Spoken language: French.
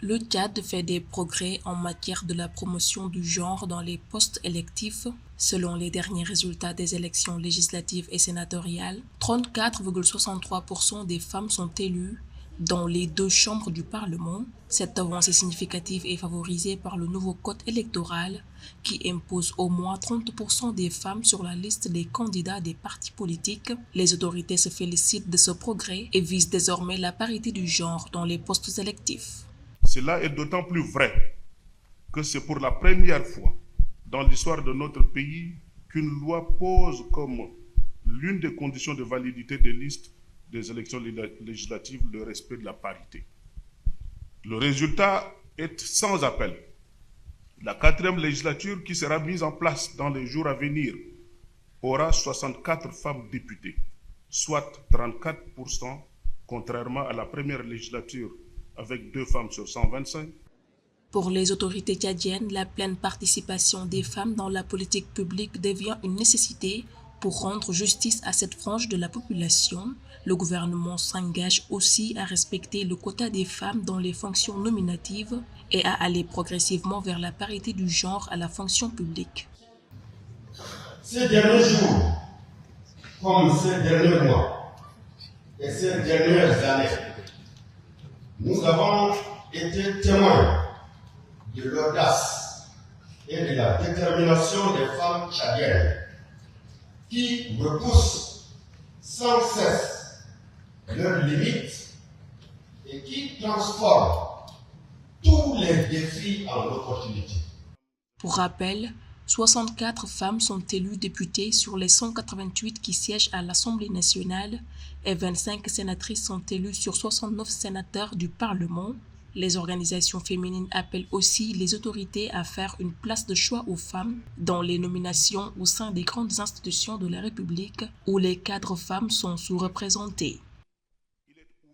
Le Tchad fait des progrès en matière de la promotion du genre dans les postes électifs. Selon les derniers résultats des élections législatives et sénatoriales, 34,63% des femmes sont élues dans les deux chambres du Parlement. Cette avancée significative est favorisée par le nouveau code électoral qui impose au moins 30% des femmes sur la liste des candidats des partis politiques. Les autorités se félicitent de ce progrès et visent désormais la parité du genre dans les postes électifs. Cela est d'autant plus vrai que c'est pour la première fois dans l'histoire de notre pays qu'une loi pose comme l'une des conditions de validité des listes des élections législatives le respect de la parité. Le résultat est sans appel. La 4e législature qui sera mise en place dans les jours à venir aura 64 femmes députées, soit 34%, contrairement à la première législature avec 2 femmes sur 125. Pour les autorités tchadiennes, la pleine participation des femmes dans la politique publique devient une nécessité pour rendre justice à cette frange de la population. Le gouvernement s'engage aussi à respecter le quota des femmes dans les fonctions nominatives et à aller progressivement vers la parité du genre à la fonction publique. Ces derniers jours, comme ces derniers mois et ces dernières années, nous avons été témoins de l'audace et de la détermination des femmes tchadiennes qui repoussent sans cesse leurs limites et qui transforment tous les défis en opportunités. Pour rappel, 64 femmes sont élues députées sur les 188 qui siègent à l'Assemblée nationale et 25 sénatrices sont élues sur 69 sénateurs du Parlement. Les organisations féminines appellent aussi les autorités à faire une place de choix aux femmes dans les nominations au sein des grandes institutions de la République où les cadres femmes sont sous-représentés.